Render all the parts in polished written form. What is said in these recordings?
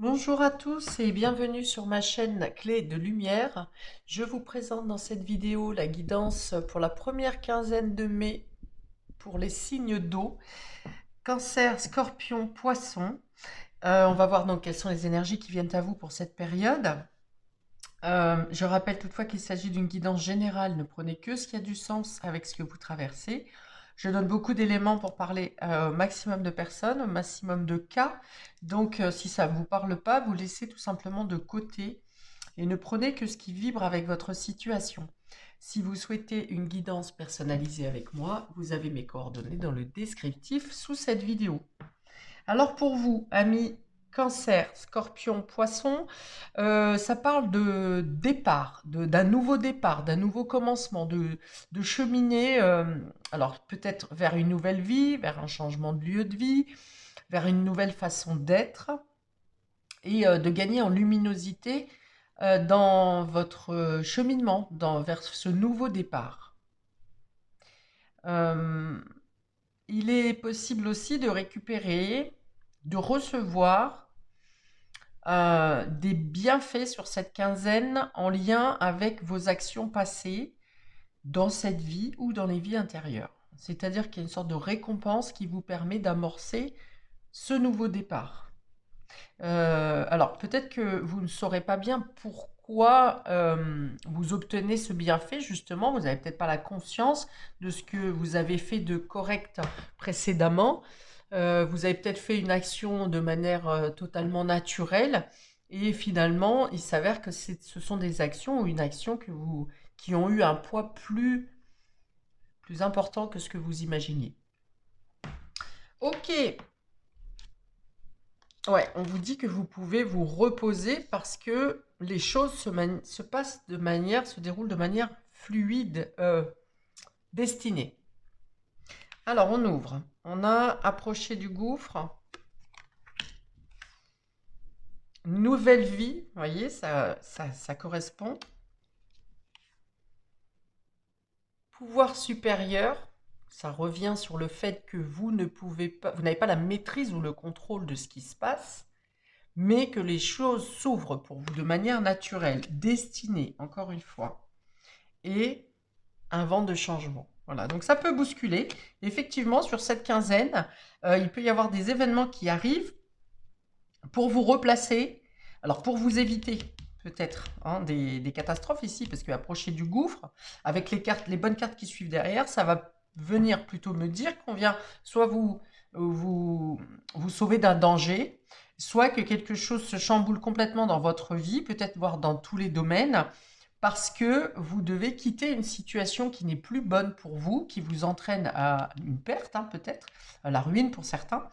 Bonjour à tous et bienvenue sur ma chaîne Clé de Lumière. Je vous présente dans cette vidéo la guidance pour la première quinzaine de mai pour les signes d'eau, Cancer, Scorpion, Poisson. On va voir donc quelles sont les énergies qui viennent à vous pour cette période. Je rappelle toutefois qu'il s'agit d'une guidance générale, ne prenez que ce qui a du sens avec ce que vous traversez. Je donne beaucoup d'éléments pour parler au maximum de personnes, au maximum de cas. Donc, si ça ne vous parle pas, vous laissez tout simplement de côté et ne prenez que ce qui vibre avec votre situation. Si vous souhaitez une guidance personnalisée avec moi, vous avez mes coordonnées dans le descriptif sous cette vidéo. Alors pour vous, amis Cancer, Scorpion, Poisson, ça parle de départ, d'un nouveau départ, d'un nouveau commencement, de cheminer, alors peut-être vers une nouvelle vie, vers un changement de lieu de vie, vers une nouvelle façon d'être, et de gagner en luminosité dans votre cheminement, vers ce nouveau départ. Euh, il est possible aussi de récupérer, de recevoir des bienfaits sur cette quinzaine en lien avec vos actions passées dans cette vie ou dans les vies antérieures. C'est-à-dire qu'il y a une sorte de récompense qui vous permet d'amorcer ce nouveau départ. Alors, peut-être que vous ne saurez pas bien pourquoi vous obtenez ce bienfait, justement. Vous n'avez peut-être pas la conscience de ce que vous avez fait de correct précédemment. Vous avez peut-être fait une action de manière totalement naturelle. Et finalement, il s'avère que ce sont des actions ou une action qui ont eu un poids plus important que ce que vous imaginiez. Ok, ouais, on vous dit que vous pouvez vous reposer parce que les choses se passent se déroulent de manière fluide, destinée. Alors, on ouvre. On a approché du gouffre. Nouvelle vie, vous voyez, ça correspond. Pouvoir supérieur, ça revient sur le fait que vous n'avez pas la maîtrise ou le contrôle de ce qui se passe, mais que les choses s'ouvrent pour vous de manière naturelle, destinée, encore une fois, et un vent de changement. Voilà, donc ça peut bousculer. Effectivement, sur cette quinzaine, il peut y avoir des événements qui arrivent pour vous replacer, alors pour vous éviter peut-être des catastrophes ici, parce que approcher du gouffre, avec les bonnes cartes qui suivent derrière, ça va venir plutôt me dire qu'on vient soit vous sauver d'un danger, soit que quelque chose se chamboule complètement dans votre vie, peut-être voire dans tous les domaines, parce que vous devez quitter une situation qui n'est plus bonne pour vous, qui vous entraîne à une perte, peut-être, à la ruine pour certains,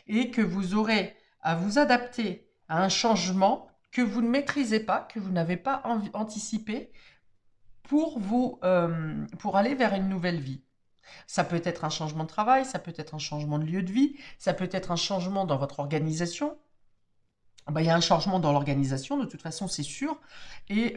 et que vous aurez à vous adapter à un changement que vous ne maîtrisez pas, que vous n'avez pas anticipé pour aller vers une nouvelle vie. Ça peut être un changement de travail, ça peut être un changement de lieu de vie, ça peut être un changement dans votre organisation. Il y a un changement dans l'organisation, de toute façon, c'est sûr. Et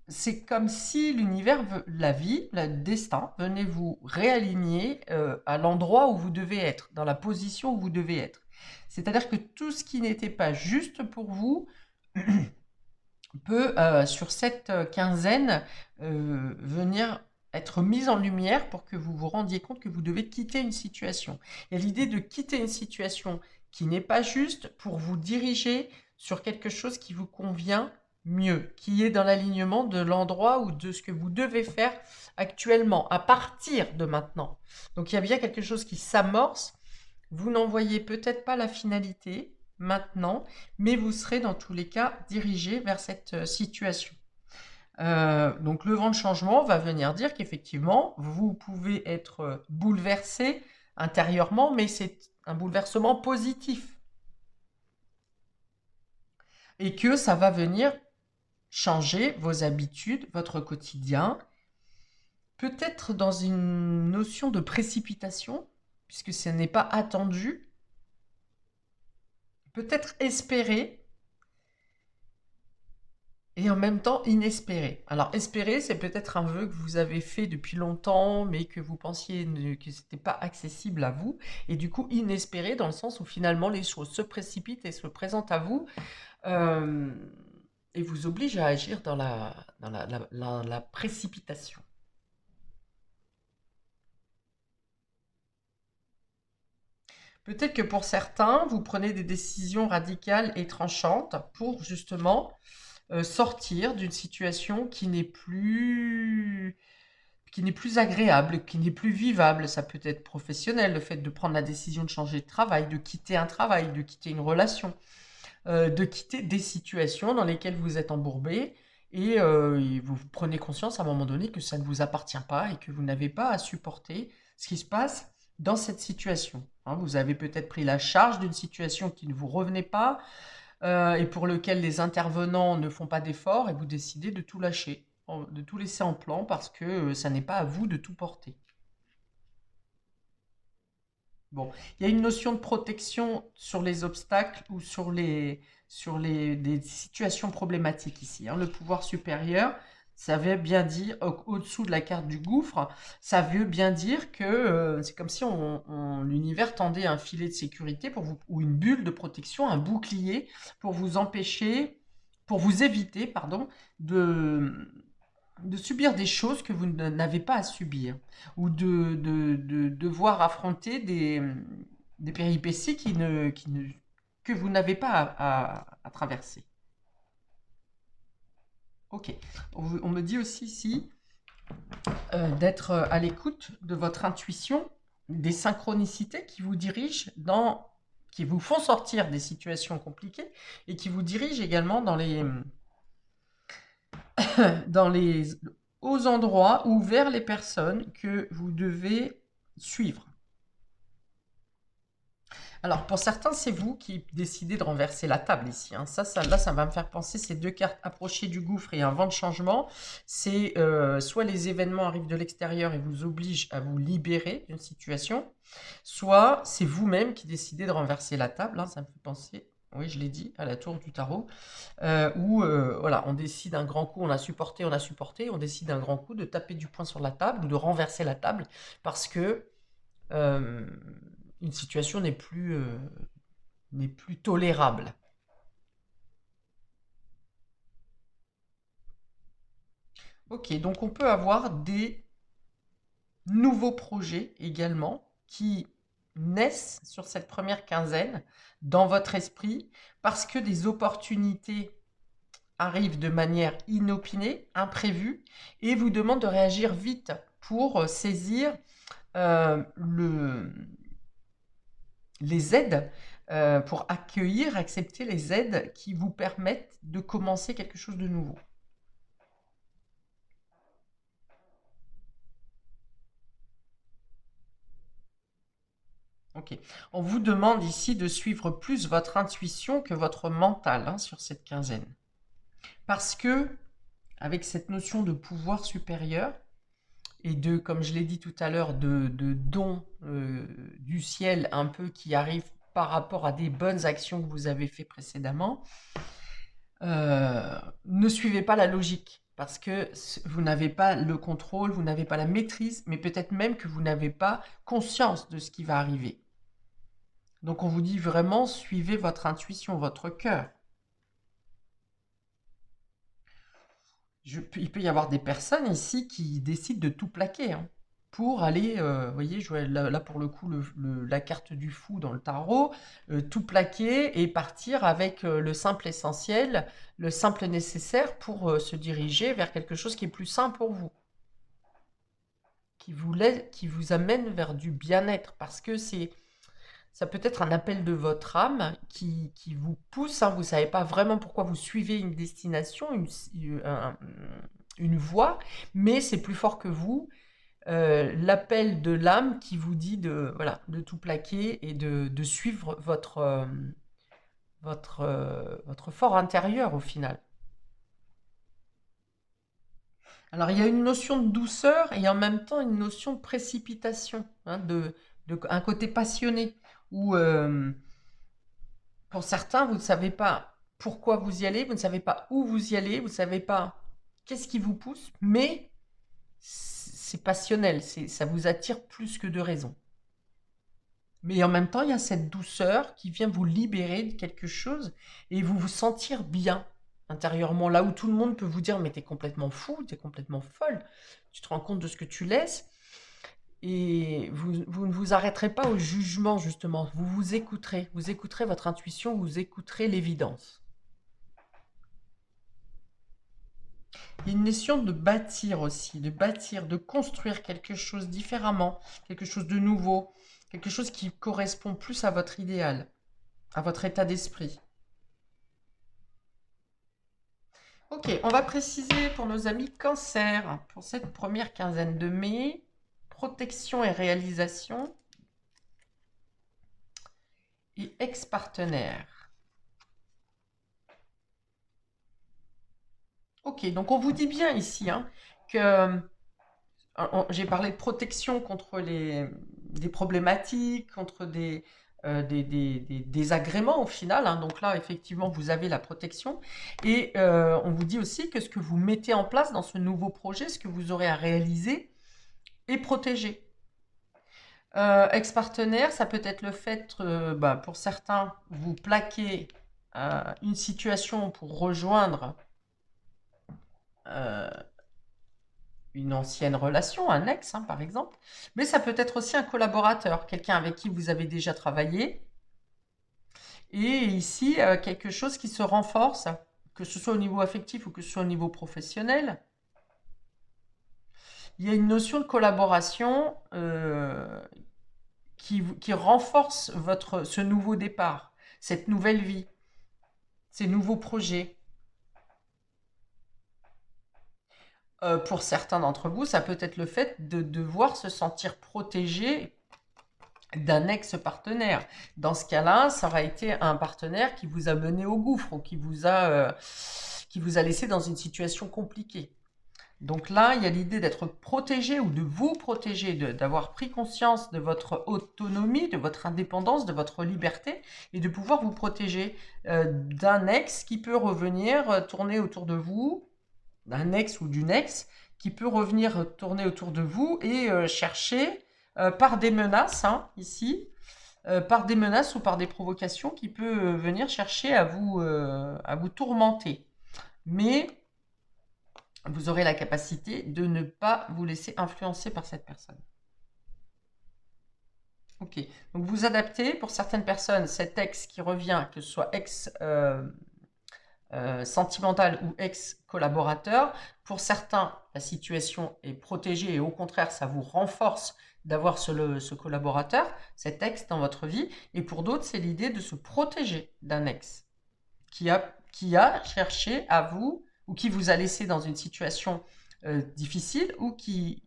c'est comme si l'univers, la vie, le destin venait vous réaligner à l'endroit où vous devez être, dans la position où vous devez être. C'est-à-dire que tout ce qui n'était pas juste pour vous peut, sur cette quinzaine, venir être mis en lumière pour que vous vous rendiez compte que vous devez quitter une situation. Et l'idée de quitter une situation qui n'est pas juste pour vous diriger sur quelque chose qui vous convient mieux, qui est dans l'alignement de l'endroit ou de ce que vous devez faire actuellement, à partir de maintenant. Donc il y a bien quelque chose qui s'amorce. Vous n'en voyez peut-être pas la finalité maintenant, mais vous serez dans tous les cas dirigé vers cette situation. Donc le vent de changement va venir dire qu'effectivement, vous pouvez être bouleversé intérieurement, mais c'est un bouleversement positif. Et que ça va venir changer vos habitudes, votre quotidien, peut-être dans une notion de précipitation, puisque ce n'est pas attendu, peut-être espérer, et en même temps inespéré. Alors espérer, c'est peut-être un vœu que vous avez fait depuis longtemps, mais que vous pensiez que c'était pas accessible à vous, et du coup inespéré dans le sens où finalement les choses se précipitent et se présentent à vous, euh, et vous obligent à agir dans la précipitation. Peut-être que pour certains, vous prenez des décisions radicales et tranchantes pour justement sortir d'une situation qui n'est plus agréable, qui n'est plus vivable. Ça peut être professionnel, le fait de prendre la décision de changer de travail, de quitter un travail, de quitter une relation, de quitter des situations dans lesquelles vous êtes embourbé et vous prenez conscience à un moment donné que ça ne vous appartient pas et que vous n'avez pas à supporter ce qui se passe dans cette situation. Hein. Vous avez peut-être pris la charge d'une situation qui ne vous revenait pas, et pour lequel les intervenants ne font pas d'efforts et vous décidez de tout lâcher, de tout laisser en plan parce que ça n'est pas à vous de tout porter. Bon, il y a une notion de protection sur les obstacles ou des situations problématiques ici. Hein. Le pouvoir supérieur, ça veut bien dire, au-dessous de la carte du gouffre, ça veut bien dire que c'est comme si l'univers tendait un filet de sécurité pour vous, ou une bulle de protection, un bouclier pour vous empêcher, pour vous éviter, pardon, de, de subir des choses que vous n'avez pas à subir, ou de devoir affronter des péripéties que vous n'avez pas à traverser. Ok. On me dit aussi ici d'être à l'écoute de votre intuition, des synchronicités qui vous dirigent qui vous font sortir des situations compliquées et qui vous dirigent également dans les, aux endroits ou vers les personnes que vous devez suivre. Alors, pour certains, c'est vous qui décidez de renverser la table ici. Hein. Là, ça va me faire penser ces deux cartes approchées du gouffre et un vent de changement. C'est soit les événements arrivent de l'extérieur et vous obligent à vous libérer d'une situation, soit c'est vous-même qui décidez de renverser la table. Hein. Ça me fait penser, oui, je l'ai dit, à la tour du tarot, où voilà, on décide un grand coup, on a supporté, on décide un grand coup de taper du poing sur la table ou de renverser la table parce que euh, une situation n'est plus tolérable. Ok, donc on peut avoir des nouveaux projets également qui naissent sur cette première quinzaine dans votre esprit parce que des opportunités arrivent de manière inopinée, imprévue, et vous demandent de réagir vite pour saisir les aides, pour accueillir, accepter les aides qui vous permettent de commencer quelque chose de nouveau. Ok. On vous demande ici de suivre plus votre intuition que votre mental hein, sur cette quinzaine. Parce que, avec cette notion de pouvoir supérieur et de, comme je l'ai dit tout à l'heure, de don du ciel un peu qui arrive par rapport à des bonnes actions que vous avez faites précédemment, ne suivez pas la logique. Parce que vous n'avez pas le contrôle, vous n'avez pas la maîtrise, mais peut-être même que vous n'avez pas conscience de ce qui va arriver. Donc on vous dit vraiment, suivez votre intuition, votre cœur. Il peut y avoir des personnes ici qui décident de tout plaquer hein, pour aller, vous voyez, je vois là pour le coup la carte du fou dans le tarot, tout plaquer et partir avec le simple essentiel, le simple nécessaire pour se diriger vers quelque chose qui est plus sain pour vous, qui vous amène vers du bien-être, parce que ça peut être un appel de votre âme qui vous pousse, hein, vous ne savez pas vraiment pourquoi vous suivez une destination, une voie, mais c'est plus fort que vous. L'appel de l'âme qui vous dit voilà, de tout plaquer et de suivre votre fort intérieur au final. Alors il y a une notion de douceur et en même temps une notion de précipitation, hein, un côté passionné, où pour certains, vous ne savez pas pourquoi vous y allez, vous ne savez pas où vous y allez, vous ne savez pas qu'est-ce qui vous pousse, mais c'est passionnel, ça vous attire plus que de raison. Mais en même temps, il y a cette douceur qui vient vous libérer de quelque chose et vous sentir bien intérieurement, là où tout le monde peut vous dire mais t'es complètement fou, t'es complètement folle, tu te rends compte de ce que tu laisses et vous ne vous arrêterez pas au jugement justement, vous écouterez votre intuition, vous écouterez l'évidence. Il y a une notion de bâtir aussi, de bâtir, de construire quelque chose différemment, quelque chose de nouveau, quelque chose qui correspond plus à votre idéal, à votre état d'esprit. Ok, on va préciser pour nos amis Cancer, pour cette première quinzaine de mai, protection et réalisation et ex-partenaire. Ok, donc on vous dit bien ici que j'ai parlé de protection contre des problématiques, contre des désagréments au final. Donc là, effectivement, vous avez la protection. Et on vous dit aussi que ce que vous mettez en place dans ce nouveau projet, ce que vous aurez à réaliser, est protégé. Ex-partenaire, ça peut être le fait, pour certains, vous plaquez une situation pour rejoindre une ancienne relation, un ex, par exemple. Mais ça peut être aussi un collaborateur, quelqu'un avec qui vous avez déjà travaillé. Et ici, quelque chose qui se renforce, que ce soit au niveau affectif ou que ce soit au niveau professionnel. Il y a une notion de collaboration qui renforce ce nouveau départ, cette nouvelle vie, ces nouveaux projets. Pour certains d'entre vous, ça peut être le fait de devoir se sentir protégé d'un ex-partenaire. Dans ce cas-là, ça aura été un partenaire qui vous a mené au gouffre ou qui vous a laissé dans une situation compliquée. Donc là, il y a l'idée d'être protégé ou de vous protéger, d'avoir pris conscience de votre autonomie, de votre indépendance, de votre liberté et de pouvoir vous protéger d'un ex qui peut revenir tourner autour de vous, d'un ex ou d'une ex qui peut revenir tourner autour de vous et chercher par des menaces, ici, par des menaces ou par des provocations qui peut venir chercher à vous tourmenter. Mais vous aurez la capacité de ne pas vous laisser influencer par cette personne. Ok, donc vous adaptez. Pour certaines personnes, cet ex qui revient, que ce soit ex sentimental ou ex-collaborateur. Pour certains, la situation est protégée et au contraire, ça vous renforce d'avoir ce collaborateur, cet ex dans votre vie. Et pour d'autres, c'est l'idée de se protéger d'un ex qui a cherché à vous ou qui vous a laissé dans une situation difficile ou qui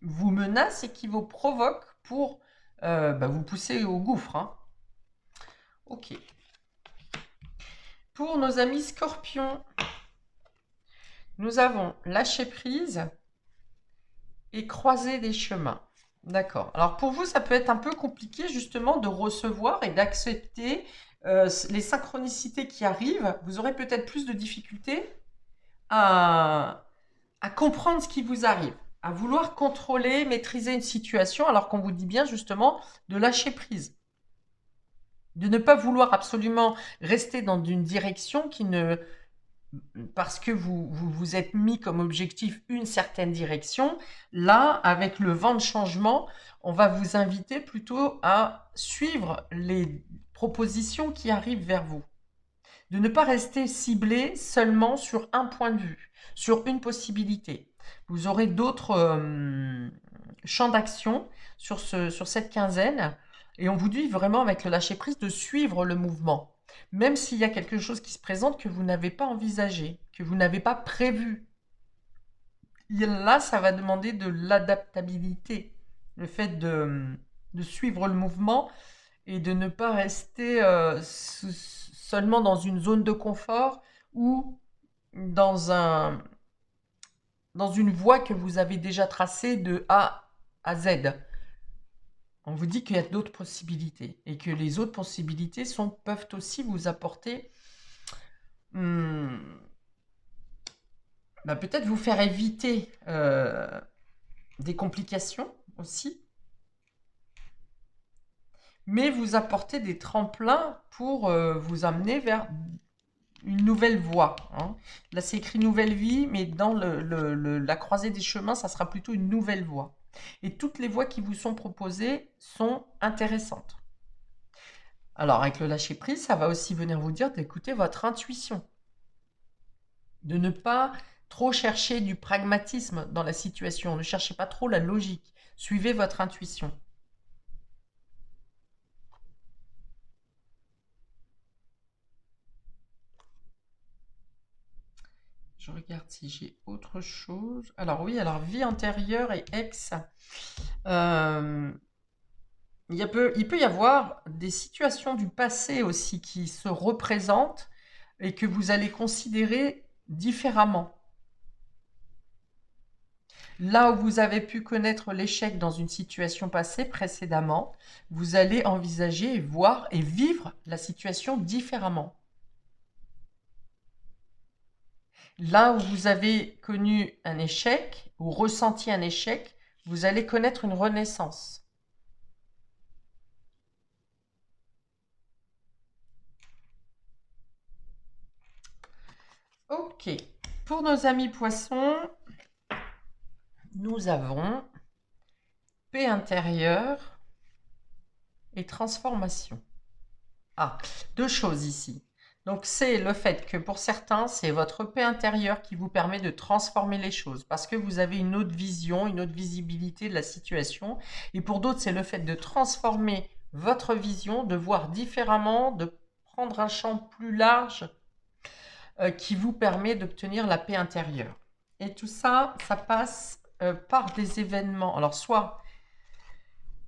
vous menace et qui vous provoque pour vous pousser au gouffre. Ok. Pour nos amis Scorpions, nous avons lâcher prise et croiser des chemins. D'accord. Alors pour vous, ça peut être un peu compliqué justement de recevoir et d'accepter les synchronicités qui arrivent. Vous aurez peut-être plus de difficultés à comprendre ce qui vous arrive, à vouloir contrôler, maîtriser une situation, alors qu'on vous dit bien justement de lâcher prise. De ne pas vouloir absolument rester dans une direction qui ne... Parce que vous êtes mis comme objectif une certaine direction, là, avec le vent de changement, on va vous inviter plutôt à suivre les propositions qui arrivent vers vous. De ne pas rester ciblé seulement sur un point de vue, sur une possibilité. Vous aurez d'autres champs d'action sur cette quinzaine et on vous dit vraiment avec le lâcher-prise de suivre le mouvement. Même s'il y a quelque chose qui se présente que vous n'avez pas envisagé, que vous n'avez pas prévu. Là, ça va demander de l'adaptabilité, le fait de suivre le mouvement et de ne pas rester seulement dans une zone de confort ou dans une voie que vous avez déjà tracée de A à Z. On vous dit qu'il y a d'autres possibilités et que les autres possibilités peuvent aussi vous apporter hum, bah, peut-être vous faire éviter des complications aussi, mais vous apporter des tremplins pour vous amener vers une nouvelle voie, hein. Là, c'est écrit nouvelle vie, mais dans la croisée des chemins, ça sera plutôt une nouvelle voie. Et toutes les voies qui vous sont proposées sont intéressantes. Alors, avec le lâcher-prise, ça va aussi venir vous dire d'écouter votre intuition, de ne pas trop chercher du pragmatisme dans la situation, ne cherchez pas trop la logique, suivez votre intuition. Je regarde si j'ai autre chose. Alors oui, alors vie antérieure et ex. Euh, il peut y avoir des situations du passé aussi qui se représentent et que vous allez considérer différemment. Là où vous avez pu connaître l'échec dans une situation passée précédemment, vous allez envisager, voir et vivre la situation différemment. Là où vous avez connu un échec ou ressenti un échec, vous allez connaître une renaissance. Ok. Pour nos amis poissons, nous avons paix intérieure et transformation. Ah, deux choses ici. Donc c'est le fait que pour certains, c'est votre paix intérieure qui vous permet de transformer les choses parce que vous avez une autre vision, une autre visibilité de la situation. Et pour d'autres, c'est le fait de transformer votre vision, de voir différemment, de prendre un champ plus large qui vous permet d'obtenir la paix intérieure. Et tout ça, ça passe par des événements. Alors soit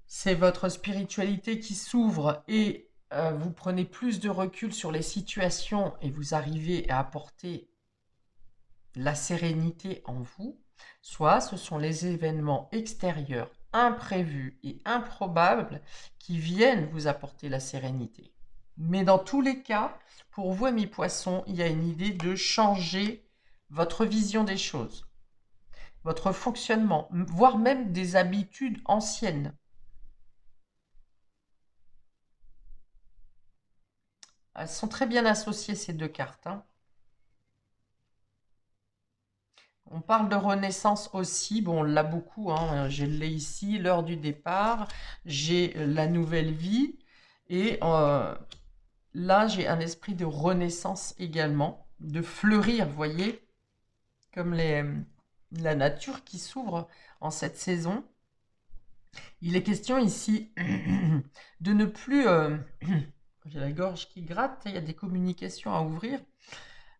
c'est votre spiritualité qui s'ouvre et vous prenez plus de recul sur les situations et vous arrivez à apporter la sérénité en vous, soit ce sont les événements extérieurs imprévus et improbables qui viennent vous apporter la sérénité. Mais dans tous les cas, pour vous, amis poissons, il y a une idée de changer votre vision des choses, votre fonctionnement, voire même des habitudes anciennes. Elles sont très bien associées, ces deux cartes, hein. On parle de renaissance aussi. Bon, on l'a beaucoup, hein. Je l'ai ici, l'heure du départ. J'ai la nouvelle vie. Et là, j'ai un esprit de renaissance également, de fleurir, vous voyez, comme la nature qui s'ouvre en cette saison. Il est question ici de ne plus... j'ai la gorge qui gratte, il y a des communications à ouvrir,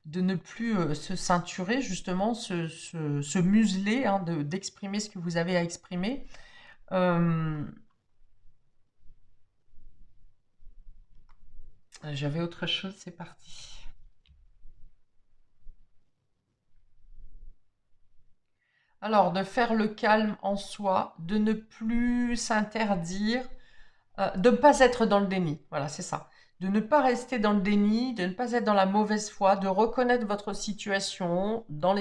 de ne plus se ceinturer, justement, se museler, hein, d'exprimer ce que vous avez à exprimer. J'avais autre chose, c'est parti. Alors, de faire le calme en soi, de ne plus s'interdire, de ne pas être dans le déni. Voilà, c'est ça. De ne pas rester dans le déni, de ne pas être dans la mauvaise foi, de reconnaître votre situation dans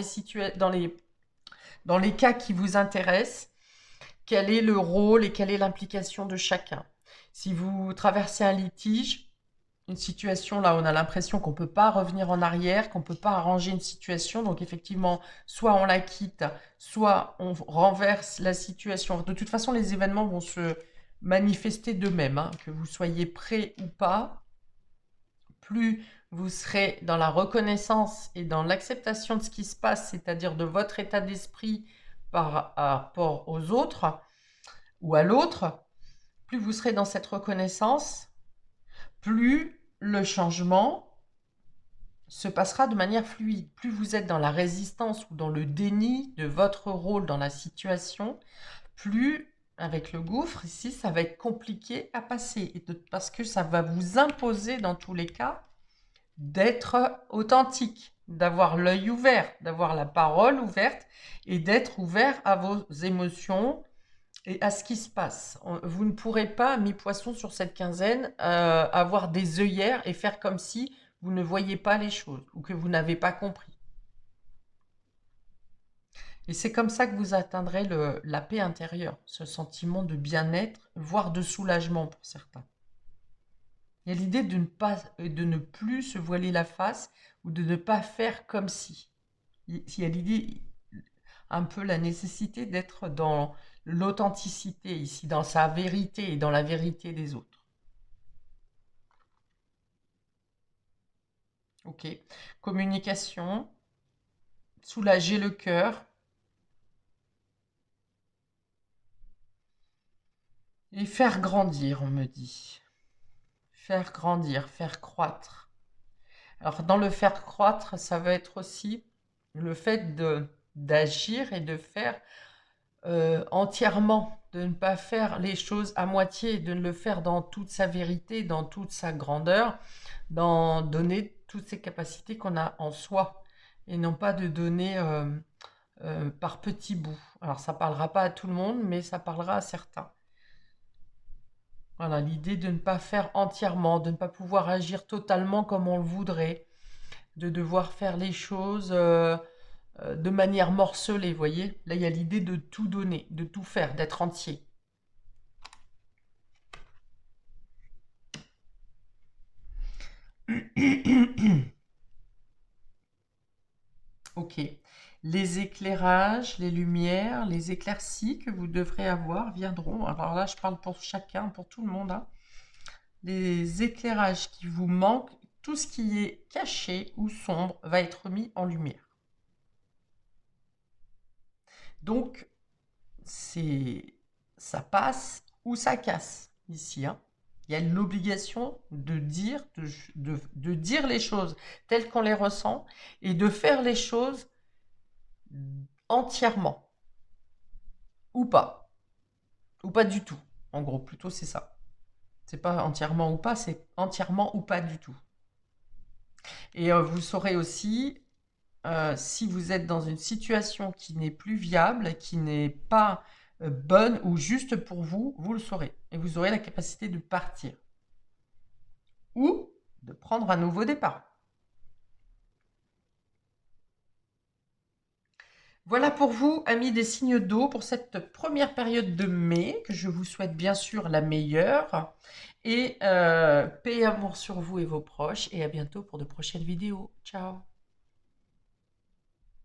dans les cas qui vous intéressent, quel est le rôle et quelle est l'implication de chacun. Si vous traversez un litige, une situation là où on a l'impression qu'on ne peut pas revenir en arrière, qu'on ne peut pas arranger une situation, donc effectivement, soit on la quitte, soit on renverse la situation. De toute façon, les événements vont se manifester d'eux-mêmes, hein, que vous soyez prêt ou pas. Plus vous serez dans la reconnaissance et dans l'acceptation de ce qui se passe, c'est-à-dire de votre état d'esprit par rapport aux autres ou à l'autre, plus vous serez dans cette reconnaissance, plus le changement se passera de manière fluide. Plus vous êtes dans la résistance ou dans le déni de votre rôle dans la situation, plus avec le gouffre, ici, ça va être compliqué à passer. Parce que ça va vous imposer, dans tous les cas, d'être authentique, d'avoir l'œil ouvert, d'avoir la parole ouverte et d'être ouvert à vos émotions et à ce qui se passe. Vous ne pourrez pas, mi-poisson sur cette quinzaine, avoir des œillères et faire comme si vous ne voyez pas les choses ou que vous n'avez pas compris. Et c'est comme ça que vous atteindrez la paix intérieure, ce sentiment de bien-être, voire de soulagement pour certains. Il y a l'idée de ne plus se voiler la face ou de ne pas faire comme si. Il y a l'idée, un peu la nécessité d'être dans l'authenticité ici, dans sa vérité et dans la vérité des autres. Ok. Communication, soulager le cœur et faire grandir, on me dit. Faire grandir, faire croître. Alors, dans le faire croître, ça va être aussi le fait d'agir et de faire entièrement, de ne pas faire les choses à moitié, de le faire dans toute sa vérité, dans toute sa grandeur, d'en donner toutes ces capacités qu'on a en soi, et non pas de donner par petits bouts. Alors, ça ne parlera pas à tout le monde, mais ça parlera à certains. Voilà, l'idée de ne pas faire entièrement, de ne pas pouvoir agir totalement comme on le voudrait, de devoir faire les choses de manière morcelée, vous voyez. Là, il y a l'idée de tout donner, de tout faire, d'être entier. Ok. Les éclairages, les lumières, les éclaircies que vous devrez avoir viendront. Alors là, je parle pour chacun, pour tout le monde, hein. Les éclairages qui vous manquent, tout ce qui est caché ou sombre va être mis en lumière. Donc, ça passe ou ça casse ici, hein. Il y a l'obligation de dire, de dire les choses telles qu'on les ressent et de faire les choses entièrement. Ou pas du tout. En gros, plutôt c'est ça. C'est pas entièrement ou pas, c'est entièrement ou pas du tout. Et vous saurez aussi, si vous êtes dans une situation qui n'est plus viable, qui n'est pas bonne ou juste pour vous, vous le saurez. Et vous aurez la capacité de partir. Ou de prendre un nouveau départ. Voilà pour vous, amis des signes d'eau, pour cette première période de mai, que je vous souhaite bien sûr la meilleure. Et paix et amour sur vous et vos proches. Et à bientôt pour de prochaines vidéos. Ciao!